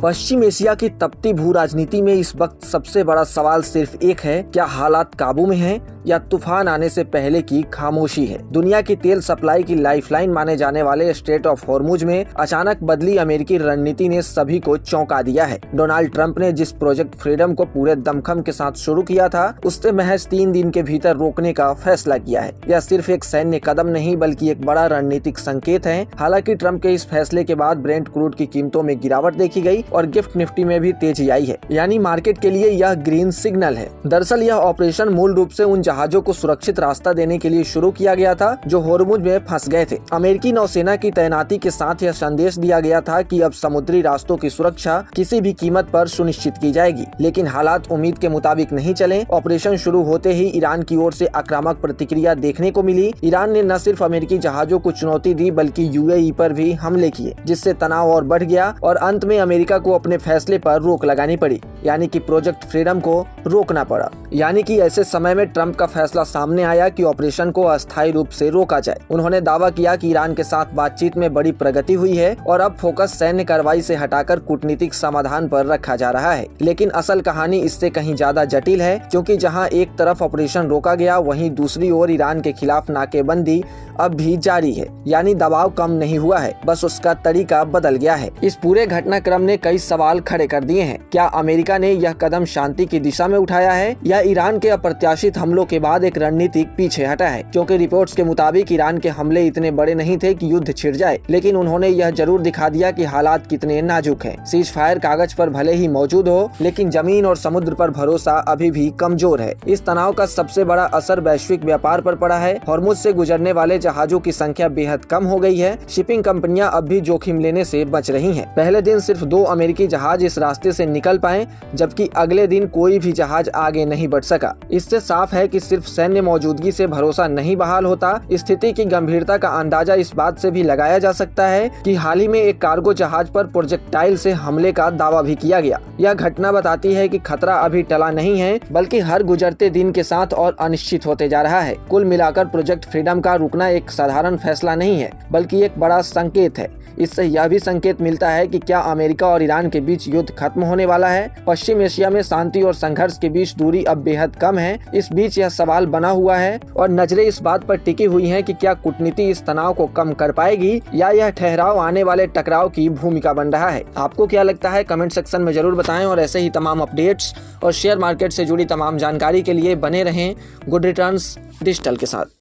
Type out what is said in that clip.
पश्चिम Asia की तपती भू राजनीति में इस वक्त सबसे बड़ा सवाल सिर्फ एक है, क्या हालात काबू में हैं या तूफान आने से पहले की खामोशी है। दुनिया की तेल सप्लाई की लाइफलाइन माने जाने वाले स्ट्रेट ऑफ हॉर्मुज में अचानक बदली अमेरिकी रणनीति ने सभी को चौंका दिया है। डोनाल्ड ट्रंप ने जिस प्रोजेक्ट फ्रीडम को पूरे दमखम के साथ शुरू किया था, उससे महज 3 दिन के भीतर रोकने का फैसला किया है। यह सिर्फ एक सैन्य कदम नहीं बल्कि एक बड़ा रणनीतिक संकेत है। हालांकि ट्रंप के इस फैसले के बाद ब्रेंट क्रूड की कीमतों में गिरावट देखी गई और गिफ्ट निफ्टी में भी तेजी आई है, यानी मार्केट के लिए यह ग्रीन सिग्नल है। दरअसल यह ऑपरेशन मूल रूप से उन जहाजों को सुरक्षित रास्ता देने के लिए शुरू किया गया था जो हॉर्मुज में फंस गए थे। अमेरिकी नौसेना की तैनाती के साथ यह संदेश दिया गया था कि अब समुद्री रास्तों की सुरक्षा किसी भी कीमत पर सुनिश्चित की जाएगी। लेकिन हालात उम्मीद के मुताबिक नहीं चले। ऑपरेशन शुरू होते ही ईरान की ओर से आक्रामक प्रतिक्रिया देखने को मिली। ईरान ने न सिर्फ अमेरिकी जहाजों को चुनौती दी बल्कि यूएई पर भी हमले किए, जिससे तनाव और बढ़ गया और अंत में अमेरिका को अपने फैसले पर रोक लगानी पड़ी, यानी कि प्रोजेक्ट फ्रीडम को रोकना पड़ा। यानी कि ऐसे समय में ट्रंप का फैसला सामने आया कि ऑपरेशन को अस्थायी रूप से रोका जाए। उन्होंने दावा किया कि ईरान के साथ बातचीत में बड़ी प्रगति हुई है और अब फोकस सैन्य कार्रवाई से हटाकर कूटनीतिक समाधान पर रखा जा रहा है। लेकिन असल कहानी इससे कहीं ज्यादा जटिल है, क्योंकि जहां एक तरफ ऑपरेशन रोका गया, वहीं दूसरी ओर ईरान के खिलाफ नाकेबंदी अब भी जारी है। यानी दबाव कम नहीं हुआ है, बस उसका तरीका बदल गया है। इस पूरे घटनाक्रम ने कई सवाल खड़े कर दिए हैं। क्या अमेरिका ने यह कदम शांति की दिशा में उठाया है या ईरान के अप्रत्याशित हमलों के बाद एक रणनीतिक पीछे हटा है? क्योंकि रिपोर्ट्स के मुताबिक ईरान के हमले इतने बड़े नहीं थे कि युद्ध छिड़ जाए, लेकिन उन्होंने यह जरूर दिखा दिया कि हालात कितने नाजुक हैं। सीज फायर कागज पर भले ही मौजूद हो, लेकिन जमीन और समुद्र पर भरोसा अभी भी कमजोर है। इस तनाव का सबसे बड़ा असर वैश्विक व्यापार पर पड़ा है। हॉर्मुज से गुजरने वाले जहाजों की संख्या बेहद कम हो गई है। शिपिंग कंपनियां अब भी जोखिम लेने से बच रही हैं। पहले दिन सिर्फ 2 अमेरिकी जहाज इस रास्ते से निकल पाए, जबकि अगले दिन कोई भी जहाज आगे नहीं बढ़ सका। इससे साफ है कि सिर्फ सैन्य मौजूदगी से भरोसा नहीं बहाल होता। स्थिति की गंभीरता का अंदाजा इस बात से भी लगाया जा सकता है कि हाल ही में एक कार्गो जहाज पर प्रोजेक्टाइल से हमले का दावा भी किया गया। यह घटना बताती है कि खतरा अभी टला नहीं है, बल्कि हर गुजरते दिन के साथ और अनिश्चित होते जा रहा है। कुल मिलाकर प्रोजेक्ट फ्रीडम का रुकना एक साधारण फैसला नहीं है, बल्कि एक बड़ा संकेत है। इससे यह भी संकेत मिलता है कि क्या अमेरिका और ईरान के बीच युद्ध खत्म होने वाला है। पश्चिम एशिया में शांति और संघर्ष के बीच दूरी अब बेहद कम है। इस बीच यह सवाल बना हुआ है और नजरें इस बात पर टिकी हुई हैं कि क्या कूटनीति इस तनाव को कम कर पाएगी या यह ठहराव आने वाले टकराव की भूमिका बन रहा है। आपको क्या लगता है, कमेंट सेक्शन में जरूर बताएं और ऐसे ही तमाम अपडेट्स और शेयर मार्केट से जुड़ी तमाम जानकारी के लिए बने रहें गुड रिटर्न्स डिजिटल के साथ।